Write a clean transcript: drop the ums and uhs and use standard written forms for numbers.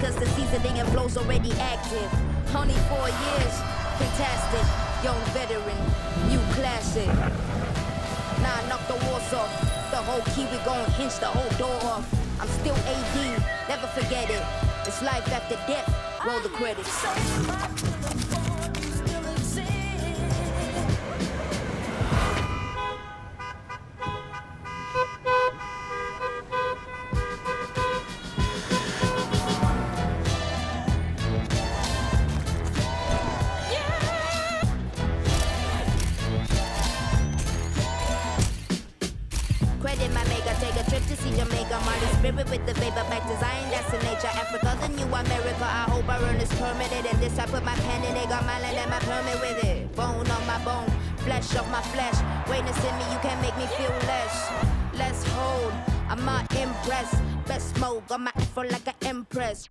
cause the seasoning and flow's already active. Only 4 years, fantastic. Young veteran, new classic. Nah, knock the walls off. The whole key, we gon' hinge the whole door off. I'm still AD, never forget it. It's life after death, roll the credits. Credit my maker, take a trip to see Jamaica. Marley spirit with the vapor back to Zion, that's in nature. Africa, the new America, I hope I earn this permitted. And this I put my pen in it, got my land and my permit with it. Bone on my bone, flesh off my flesh. Witness in me, you can't make me feel less. Let's hold, I'm not impressed. Best smoke, got my afro like an empress.